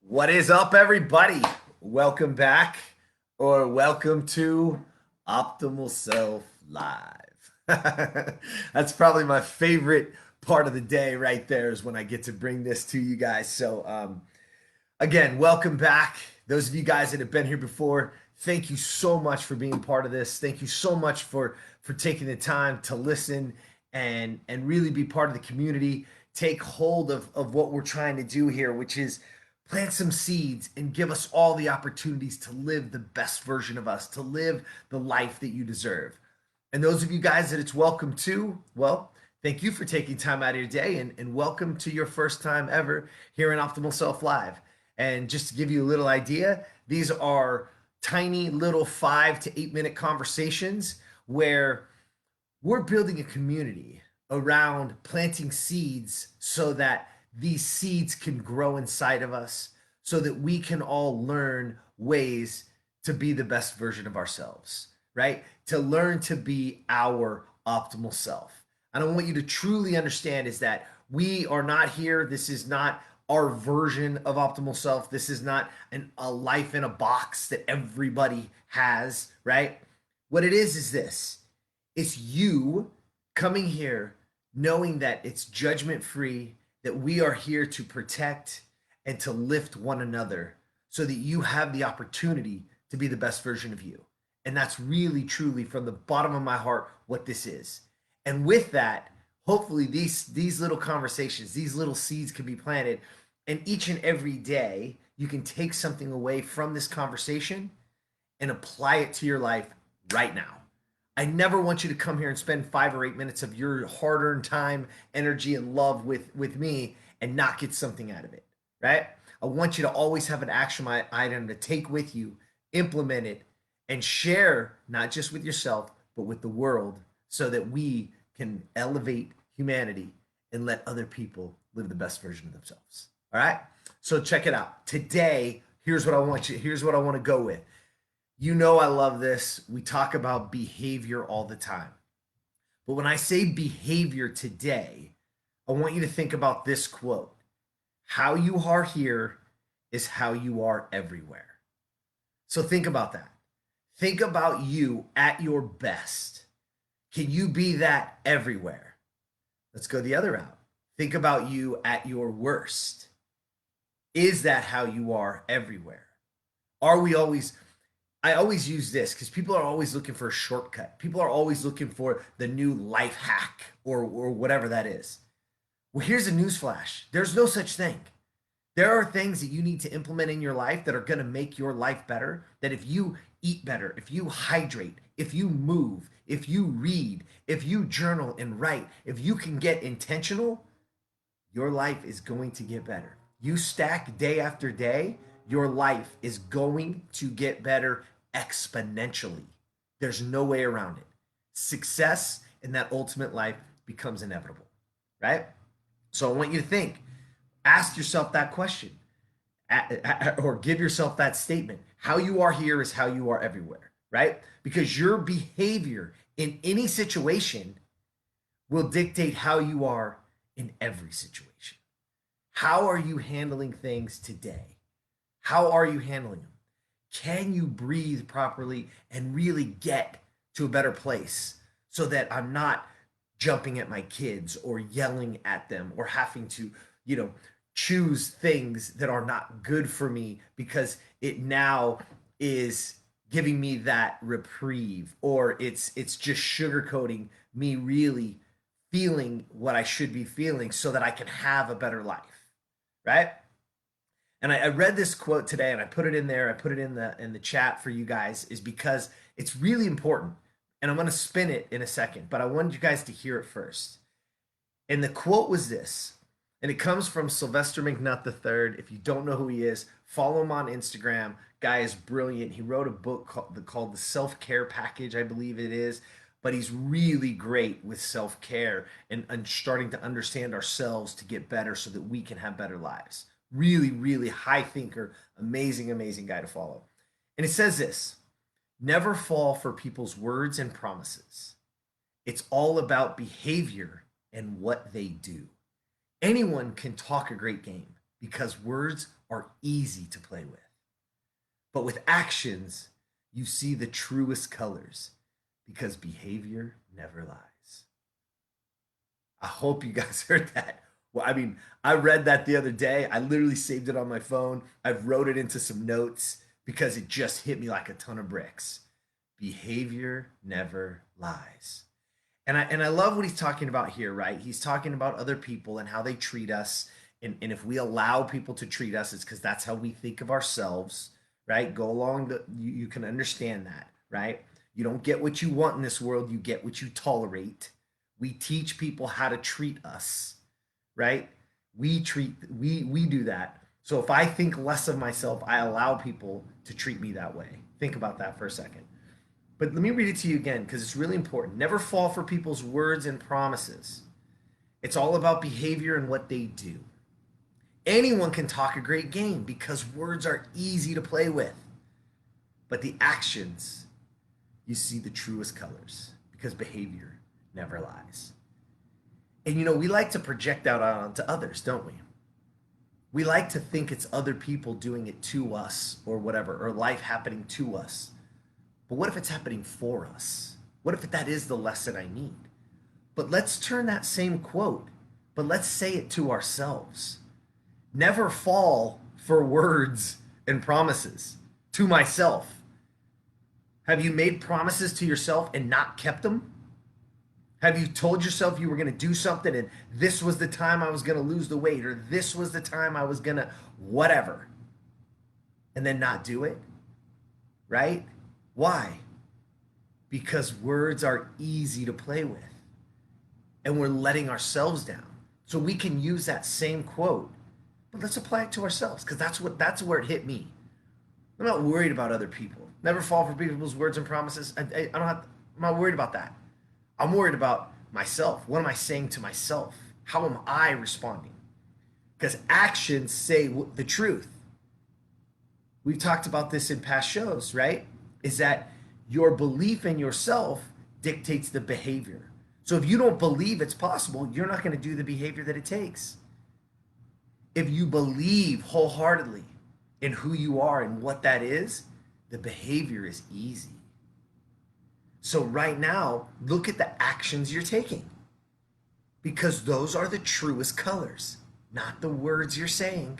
What is up, everybody? Welcome back, or welcome to Optimal Self Live. That's probably my favorite part of the day right there is when I get to bring this to you guys. Again, welcome back. Those of you guys that have been here before, thank you so much for being part of this. Thank you so much for taking the time to listen and really be part of the community. Take hold of what we're trying to do here, which is plant some seeds and give us all the opportunities to live the best version of us, to live the life that you deserve. And those of you guys that it's welcome to, well, thank you for taking time out of your day and welcome to your first time ever here in Optimal Self Live. And just to give you a little idea, these are tiny little 5 to 8 minute conversations where we're building a community around planting seeds so that these seeds can grow inside of us so that we can all learn ways to be the best version of ourselves, right? To learn to be our optimal self. And I want you to truly understand is that we are not here. This is not our version of optimal self. This is not a life in a box that everybody has, right? What it is this. It's you coming here knowing that it's judgment free, that we are here to protect and to lift one another so that you have the opportunity to be the best version of you. And that's really, truly from the bottom of my heart what this is. And with that, hopefully these little conversations, these little seeds can be planted. And each and every day, you can take something away from this conversation and apply it to your life right now. I never want you to come here and spend 5 or 8 minutes of your hard-earned time, energy, and love with me and not get something out of it, right? I want you to always have an action item to take with you, implement it, and share not just with yourself, but with the world so that we can elevate humanity and let other people live the best version of themselves. All right? So check it out. Today, here's what I want to go with. You know I love this. We talk about behavior all the time. But when I say behavior today, I want you to think about this quote. How you are here is how you are everywhere. So think about that. Think about you at your best. Can you be that everywhere? Let's go the other route. Think about you at your worst. Is that how you are everywhere? Are we always I always use this because people are always looking for a shortcut. People are always looking for the new life hack or whatever that is. Well, here's a newsflash. There's no such thing. There are things that you need to implement in your life that are going to make your life better. That if you eat better, if you hydrate, if you move, if you read, if you journal and write, if you can get intentional, your life is going to get better. You stack day after day, your life is going to get better exponentially. There's no way around it. Success in that ultimate life becomes inevitable, right? So I want you to think, ask yourself that question or give yourself that statement. How you are here is how you are everywhere, right? Because your behavior in any situation will dictate how you are in every situation. How are you handling things today? How are you handling them? Can you breathe properly and really get to a better place so that I'm not jumping at my kids or yelling at them or having to, choose things that are not good for me because it now is giving me that reprieve or it's just sugarcoating me really feeling what I should be feeling so that I can have a better life, right? And I read this quote today and I put it in there. I put it in the chat for you guys is because it's really important. And I'm going to spin it in a second, but I wanted you guys to hear it first. And the quote was this, and it comes from Sylvester McNutt III. If you don't know who he is, follow him on Instagram. Guy is brilliant. He wrote a book called The Self-Care Package, I believe it is. But he's really great with self-care and starting to understand ourselves to get better so that we can have better lives. Really, really high thinker, amazing, amazing guy to follow. And it says this, never fall for people's words and promises. It's all about behavior and what they do. Anyone can talk a great game, because words are easy to play with. But with actions, you see the truest colors because behavior never lies. I hope you guys heard that. Well, I mean, I read that the other day. I literally saved it on my phone. I wrote it into some notes because it just hit me like a ton of bricks. Behavior never lies. And I love what he's talking about here, right? He's talking about other people and how they treat us. And if we allow people to treat us, it's because that's how we think of ourselves, right? Go along you can understand that, right? You don't get what you want in this world, you get what you tolerate. We teach people how to treat us, right? We do that. So if I think less of myself, I allow people to treat me that way. Think about that for a second. But let me read it to you again because it's really important. Never fall for people's words and promises. It's all about behavior and what they do. Anyone can talk a great game because words are easy to play with. But the actions, you see the truest colors because behavior never lies. And we like to project out onto others, don't we? We like to think it's other people doing it to us or whatever, or life happening to us. But what if it's happening for us? What if that is the lesson I need? But let's turn that same quote, but let's say it to ourselves. Never fall for words and promises to myself. Have you made promises to yourself and not kept them? Have you told yourself you were going to do something and this was the time I was going to lose the weight or this was the time I was going to whatever and then not do it? Right? Why? Because words are easy to play with and we're letting ourselves down. So we can use that same quote, but let's apply it to ourselves because that's where it hit me. I'm not worried about other people. Never fall for people's words and promises. I'm not worried about that. I'm worried about myself. What am I saying to myself? How am I responding? Because actions say the truth. We've talked about this in past shows, right? Is that your belief in yourself dictates the behavior. So if you don't believe it's possible, you're not going to do the behavior that it takes. If you believe wholeheartedly in who you are and what that is, the behavior is easy. So right now, look at the actions you're taking because those are the truest colors, not the words you're saying,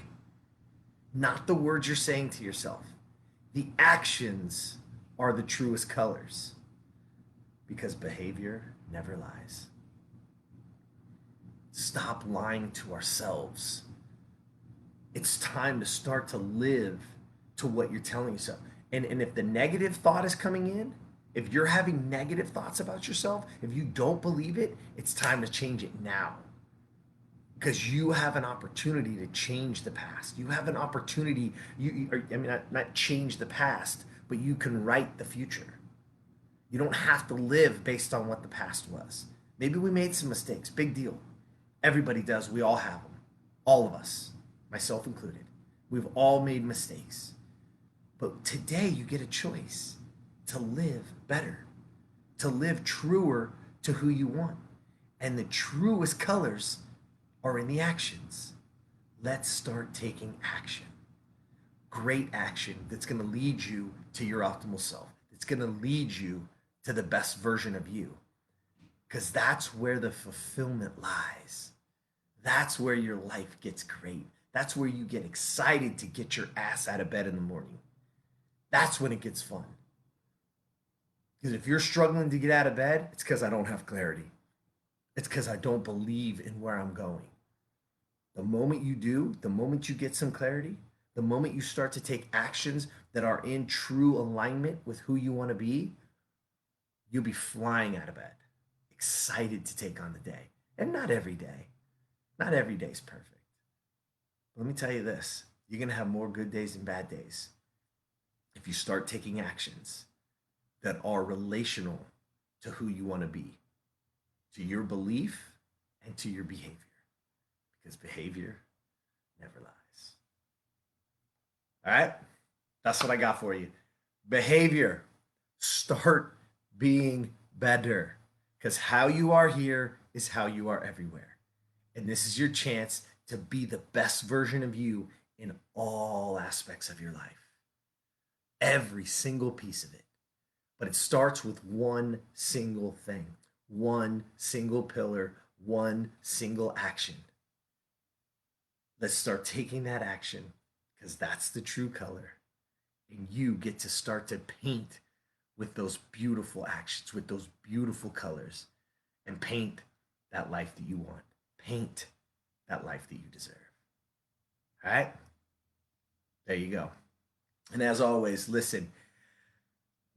not the words you're saying to yourself. The actions are the truest colors because behavior never lies. Stop lying to ourselves. It's time to start to live to what you're telling yourself. And if the negative thought is coming in, if you're having negative thoughts about yourself, if you don't believe it, it's time to change it now. Because you have an opportunity to change the past. You have an opportunity, not change the past, but you can write the future. You don't have to live based on what the past was. Maybe we made some mistakes, big deal. Everybody does, we all have them. All of us, myself included. We've all made mistakes. But today you get a choice to live better, to live truer to who you want. And the truest colors are in the actions. Let's start taking action. Great action that's going to lead you to your optimal self. It's going to lead you to the best version of you. Because that's where the fulfillment lies. That's where your life gets great. That's where you get excited to get your ass out of bed in the morning. That's when it gets fun. Because if you're struggling to get out of bed, it's because I don't have clarity. It's because I don't believe in where I'm going. The moment you do, the moment you get some clarity, the moment you start to take actions that are in true alignment with who you want to be, you'll be flying out of bed, excited to take on the day. And not every day. Not every day is perfect. But let me tell you this, you're going to have more good days than bad days if you start taking actions that are relational to who you want to be, to your belief and to your behavior. Because behavior never lies. All right? That's what I got for you. Behavior. Start being better. Because how you are here is how you are everywhere. And this is your chance to be the best version of you in all aspects of your life. Every single piece of it. But it starts with one single thing, one single pillar, one single action. Let's start taking that action because that's the true color. And you get to start to paint with those beautiful actions, with those beautiful colors, and paint that life that you want. Paint that life that you deserve. All right? There you go. And as always, listen,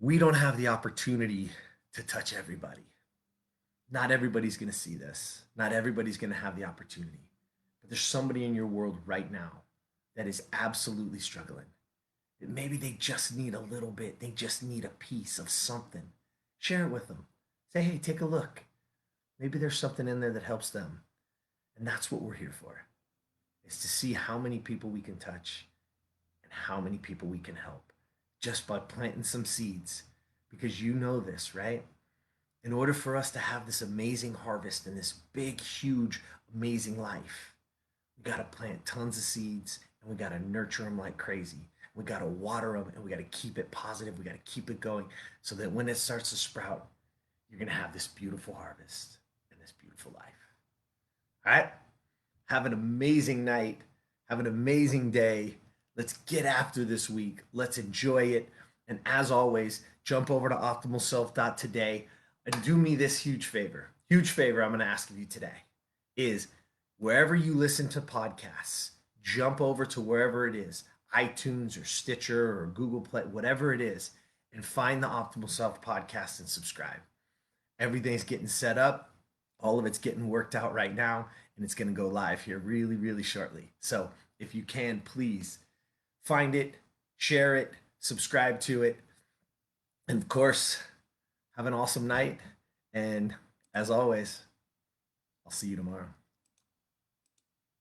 we don't have the opportunity to touch everybody. Not everybody's going to see this. Not everybody's going to have the opportunity. But there's somebody in your world right now that is absolutely struggling. That maybe they just need a little bit. They just need a piece of something. Share it with them. Say, hey, take a look. Maybe there's something in there that helps them. And that's what we're here for, is to see how many people we can touch and how many people we can help just by planting some seeds. Because you know this, right? In order for us to have this amazing harvest and this big, huge, amazing life, we got to plant tons of seeds and we got to nurture them like crazy. We got to water them and we got to keep it positive. We got to keep it going so that when it starts to sprout, you're going to have this beautiful harvest and this beautiful life. All right? Have an amazing night. Have an amazing day. Let's get after this week. Let's enjoy it. And as always, jump over to optimalself.today and do me this huge favor. Huge favor I'm going to ask of you today is wherever you listen to podcasts, jump over to wherever it is, iTunes or Stitcher or Google Play, whatever it is, and find the Optimal Self podcast and subscribe. Everything's getting set up. All of it's getting worked out right now, and it's going to go live here really, really shortly. So if you can, please find it, share it, subscribe to it. And of course, have an awesome night. And as always, I'll see you tomorrow.